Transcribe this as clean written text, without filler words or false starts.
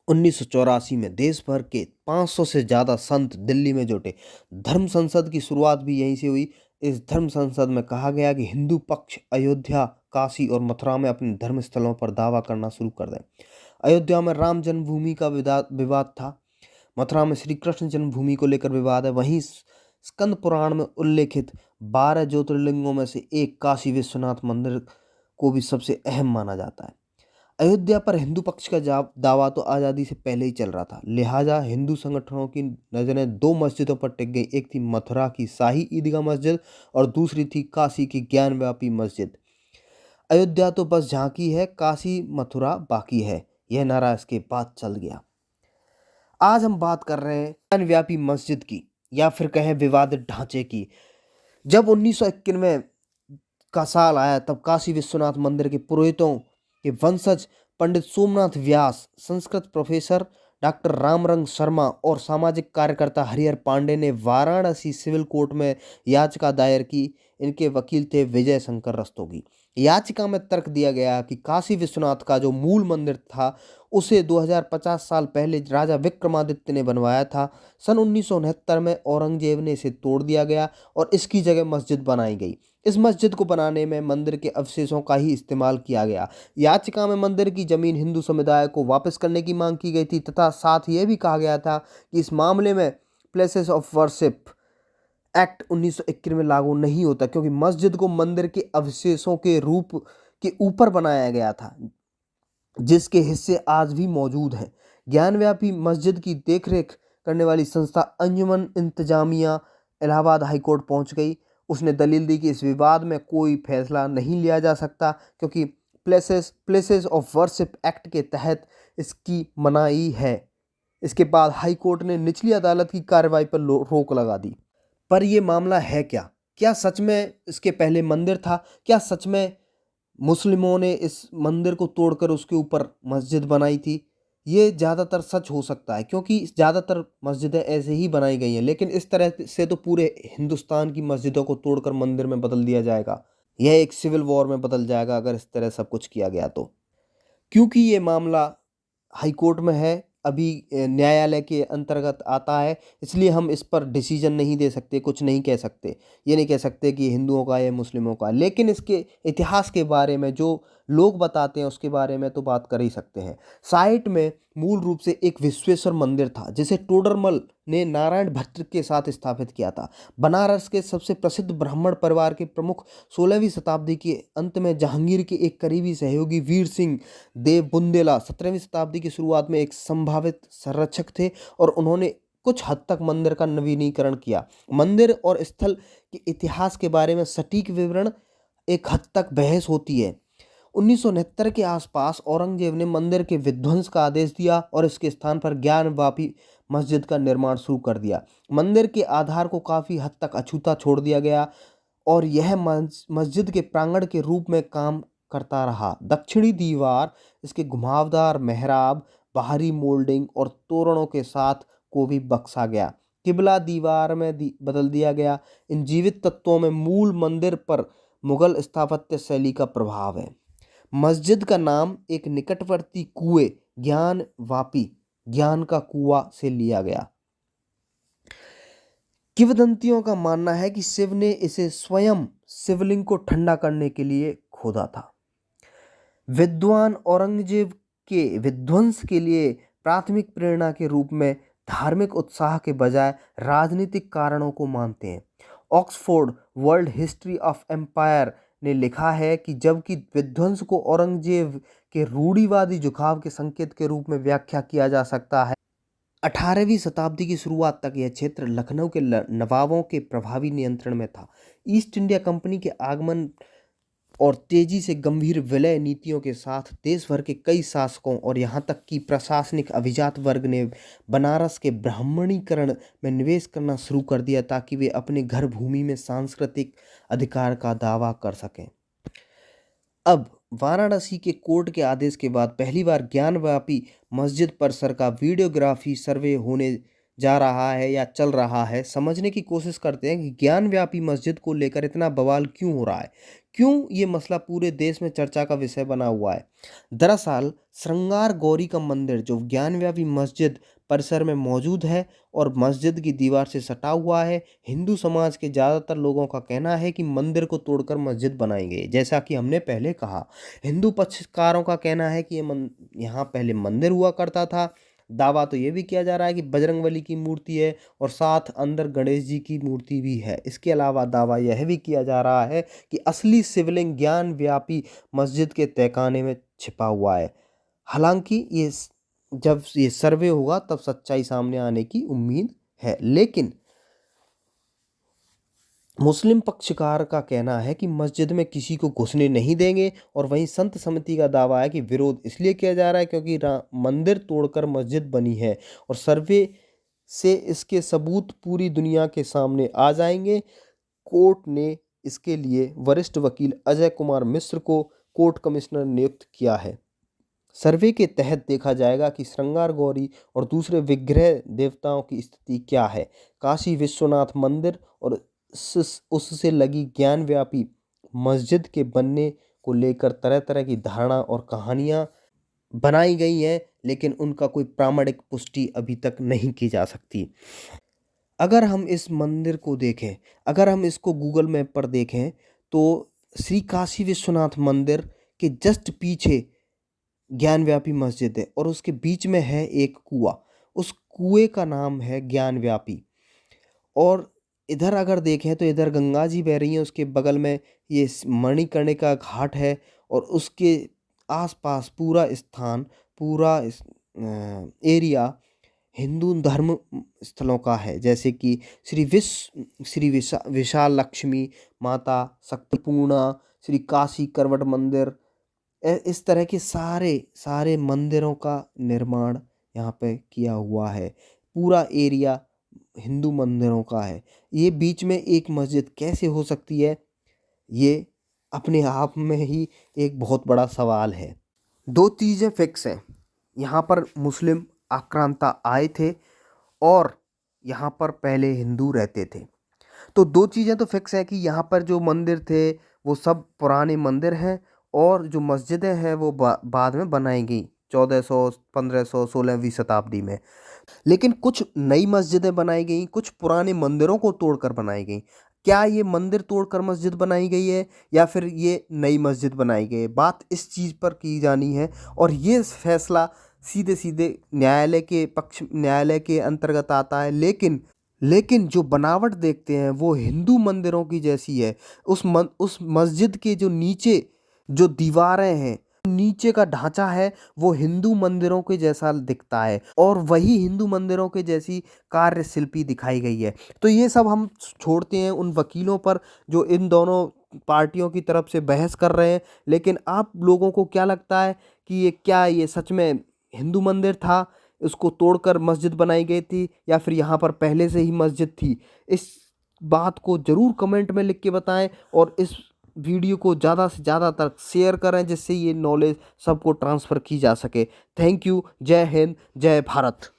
1984 में देश भर के 500 से ज़्यादा संत दिल्ली में जुटे। धर्म संसद की शुरुआत भी यहीं से हुई। इस धर्म संसद में कहा गया कि हिंदू पक्ष अयोध्या, काशी और मथुरा में अपने धर्म स्थलों पर दावा करना शुरू कर दें। अयोध्या में राम जन्मभूमि का विवाद था। मथुरा में श्री कृष्ण जन्मभूमि को लेकर विवाद है। वहीं स्कंद पुराण में उल्लेखित 12 ज्योतिर्लिंगों में से एक काशी विश्वनाथ मंदिर को भी सबसे अहम माना जाता है। अयोध्या पर हिंदू पक्ष का दावा तो आज़ादी से पहले ही चल रहा था, लिहाजा हिंदू संगठनों की नज़रें दो मस्जिदों पर टिक गई। एक थी मथुरा की शाही ईदगाह मस्जिद और दूसरी थी काशी की ज्ञानव्यापी मस्जिद। अयोध्या तो बस झांकी है, काशी मथुरा बाकी है, यह नारा इसके बाद चल गया। आज हम बात कर रहे हैं ज्ञानव्यापी मस्जिद की, या फिर कहें विवादित ढांचे की। जब 1991 का साल आया तब काशी विश्वनाथ मंदिर के पुरोहितों के वंशज पंडित सोमनाथ व्यास, संस्कृत प्रोफेसर डॉक्टर रामरंग शर्मा और सामाजिक कार्यकर्ता हरिहर पांडे ने वाराणसी सिविल कोर्ट में याचिका दायर की। इनके वकील थे विजय शंकर रस्तोगी। याचिका में तर्क दिया गया कि काशी विश्वनाथ का जो मूल मंदिर था उसे 2050 साल पहले राजा विक्रमादित्य ने बनवाया था। सन 1969 में औरंगजेब ने इसे तोड़ दिया गया और इसकी जगह मस्जिद बनाई गई। इस मस्जिद को बनाने में मंदिर के अवशेषों का ही इस्तेमाल किया गया। याचिका में मंदिर की जमीन हिंदू समुदाय को वापस करने की मांग की गई थी तथा साथ यह भी कहा गया था कि इस मामले में प्लेसेस ऑफ वर्शिप एक्ट 1951 में लागू नहीं होता, क्योंकि मस्जिद को मंदिर के अवशेषों के रूप के ऊपर बनाया गया था, जिसके हिस्से आज भी मौजूद हैं। ज्ञानव्यापी मस्जिद की देखरेख करने वाली संस्था अंजुमन इंतजामिया इलाहाबाद हाईकोर्ट पहुंच गई। उसने दलील दी कि इस विवाद में कोई फैसला नहीं लिया जा सकता, क्योंकि प्लेसेस ऑफ वर्शिप एक्ट के तहत इसकी मनाही है। इसके बाद हाई कोर्ट ने निचली अदालत की कार्रवाई पर रोक लगा दी। पर यह मामला है क्या? क्या सच में इसके पहले मंदिर था? क्या सच में मुस्लिमों ने इस मंदिर को तोड़कर उसके ऊपर मस्जिद बनाई थी? ये ज़्यादातर सच हो सकता है, क्योंकि ज़्यादातर मस्जिदें ऐसे ही बनाई गई हैं। लेकिन इस तरह से तो पूरे हिंदुस्तान की मस्जिदों को तोड़कर मंदिर में बदल दिया जाएगा। यह एक सिविल वॉर में बदल जाएगा अगर इस तरह सब कुछ किया गया तो। क्योंकि ये मामला हाई कोर्ट में है, अभी न्यायालय के अंतर्गत आता है, इसलिए हम इस पर डिसीजन नहीं दे सकते, कुछ नहीं कह सकते। ये नहीं कह सकते कि हिंदुओं का या मुस्लिमों का। लेकिन इसके इतिहास के बारे में जो लोग बताते हैं उसके बारे में तो बात कर ही सकते हैं। साइट में मूल रूप से एक विश्वेश्वर मंदिर था, जिसे टोडरमल ने नारायण भट्ट के साथ स्थापित किया था। बनारस के सबसे प्रसिद्ध ब्राह्मण परिवार के प्रमुख 16वीं शताब्दी के अंत में जहांगीर के एक करीबी सहयोगी वीर सिंह देव बुंदेला 17वीं शताब्दी की शुरुआत में एक संभावित संरक्षक थे और उन्होंने कुछ हद तक मंदिर का नवीनीकरण किया। मंदिर और स्थल के इतिहास के बारे में सटीक विवरण एक हद तक बहस होती है। 1969 के आसपास औरंगजेब ने मंदिर के विध्वंस का आदेश दिया और इसके स्थान पर ज्ञानवापी मस्जिद का निर्माण शुरू कर दिया। मंदिर के आधार को काफ़ी हद तक अछूता छोड़ दिया गया और यह मस्जिद के प्रांगण के रूप में काम करता रहा। दक्षिणी दीवार इसके घुमावदार मेहराब, बाहरी मोल्डिंग और तोरणों के साथ को भी बख्शा गया। किबला दीवार में बदल दिया गया। इन जीवित तत्वों में मूल मंदिर पर मुगल स्थापत्य शैली का प्रभाव है। मस्जिद का नाम एक निकटवर्ती कुएं ज्ञानवापी, ज्ञान का कुआं से लिया गया। किंवदंतियों का मानना है कि शिव ने इसे स्वयं शिवलिंग को ठंडा करने के लिए खोदा था। विद्वान औरंगजेब के विध्वंस के लिए प्राथमिक प्रेरणा के रूप में धार्मिक उत्साह के बजाय राजनीतिक कारणों को मानते हैं। Oxford world history of empire ने लिखा है कि जबकि विध्वंस को औरंगजेब के रूढ़िवादी झुकाव के संकेत के रूप में व्याख्या किया जा सकता है, 18वीं शताब्दी की शुरुआत तक यह क्षेत्र लखनऊ के नवाबों के प्रभावी नियंत्रण में था। ईस्ट इंडिया कंपनी के आगमन और तेजी से गंभीर विलय नीतियों के साथ देश भर के कई शासकों और यहाँ तक कि प्रशासनिक अभिजात वर्ग ने बनारस के ब्राह्मणीकरण में निवेश करना शुरू कर दिया ताकि वे अपने घर भूमि में सांस्कृतिक अधिकार का दावा कर सकें। अब वाराणसी के कोर्ट के आदेश के बाद पहली बार ज्ञानव्यापी मस्जिद परिसर का वीडियोग्राफी सर्वे होने जा रहा है या चल रहा है, समझने की कोशिश करते हैं कि ज्ञानव्यापी मस्जिद को लेकर इतना बवाल क्यों हो रहा है, क्यों ये मसला पूरे देश में चर्चा का विषय बना हुआ है। दरअसल श्रृंगार गौरी का मंदिर जो ज्ञानव्यापी मस्जिद परिसर में मौजूद है और मस्जिद की दीवार से सटा हुआ है, हिंदू समाज के ज़्यादातर लोगों का कहना है कि मंदिर को तोड़कर मस्जिद बनाई गई। जैसा कि हमने पहले कहा, हिंदू पक्षकारों का कहना है कि यहाँ पहले मंदिर हुआ करता था। दावा तो ये भी किया जा रहा है कि बजरंगबली की मूर्ति है और साथ अंदर गणेश जी की मूर्ति भी है। इसके अलावा दावा यह भी किया जा रहा है कि असली शिवलिंग ज्ञान व्यापी मस्जिद के तहखाने में छिपा हुआ है। हालांकि जब ये सर्वे होगा तब सच्चाई सामने आने की उम्मीद है, लेकिन मुस्लिम पक्षकार का कहना है कि मस्जिद में किसी को घुसने नहीं देंगे और वहीं संत समिति का दावा है कि विरोध इसलिए किया जा रहा है क्योंकि मंदिर तोड़कर मस्जिद बनी है और सर्वे से इसके सबूत पूरी दुनिया के सामने आ जाएंगे। कोर्ट ने इसके लिए वरिष्ठ वकील अजय कुमार मिश्र को कोर्ट कमिश्नर नियुक्त किया है। सर्वे के तहत देखा जाएगा कि श्रृंगार गौरी और दूसरे विग्रह देवताओं की स्थिति क्या है। काशी विश्वनाथ मंदिर और उससे लगी ज्ञानव्यापी मस्जिद के बनने को लेकर तरह तरह की धारणा और कहानियां बनाई गई हैं, लेकिन उनका कोई प्रामाणिक पुष्टि अभी तक नहीं की जा सकती। अगर हम इस मंदिर को देखें, अगर हम इसको गूगल मैप पर देखें तो श्री काशी विश्वनाथ मंदिर के जस्ट पीछे ज्ञानव्यापी मस्जिद है और उसके बीच में है एक कुआं। उस कुएं का नाम है ज्ञानव्यापी। और इधर अगर देखें तो इधर गंगा जी बह रही हैं, उसके बगल में ये मणिकर्णिका घाट है और उसके आसपास पूरा स्थान, पूरा एरिया हिंदू धर्म स्थलों का है, जैसे कि विशाल लक्ष्मी माता, शक्तिपूर्णा, श्री काशी करवट मंदिर, इस तरह के सारे सारे मंदिरों का निर्माण यहाँ पे किया हुआ है। पूरा एरिया हिंदू मंदिरों का है। ये बीच में एक मस्जिद कैसे हो सकती है, ये अपने आप में ही एक बहुत बड़ा सवाल है। दो चीज़ें फिक्स हैं, यहाँ पर मुस्लिम आक्रांता आए थे और यहाँ पर पहले हिंदू रहते थे। तो दो चीज़ें तो फिक्स है कि यहाँ पर जो मंदिर थे वो सब पुराने मंदिर हैं और जो मस्जिदें हैं वो बाद में बनाई गई 1400, 1500, 16वीं शताब्दी में। लेकिन कुछ नई मस्जिदें बनाई गई, कुछ पुराने मंदिरों को तोड़कर बनाई गई। क्या ये मंदिर तोड़कर मस्जिद बनाई गई है या फिर ये नई मस्जिद बनाई गई है, बात इस चीज़ पर की जानी है। और ये फैसला सीधे सीधे न्यायालय के अंतर्गत आता है। लेकिन जो बनावट देखते हैं वो हिंदू मंदिरों की जैसी है। उस मस्जिद के जो नीचे जो दीवारें हैं, नीचे का ढांचा है वो हिंदू मंदिरों के जैसा दिखता है और वही हिंदू मंदिरों के जैसी कार्यशिल्पी दिखाई गई है। तो ये सब हम छोड़ते हैं उन वकीलों पर जो इन दोनों पार्टियों की तरफ से बहस कर रहे हैं। लेकिन आप लोगों को क्या लगता है कि ये सच में हिंदू मंदिर था, उसको तोड़कर मस्जिद बनाई गई थी, या फिर यहाँ पर पहले से ही मस्जिद थी? इस बात को ज़रूर कमेंट में लिख के बताएं और इस वीडियो को ज़्यादा से ज़्यादा तक शेयर करें जिससे ये नॉलेज सबको ट्रांसफ़र की जा सके। Thank you. जय हिंद, जय भारत।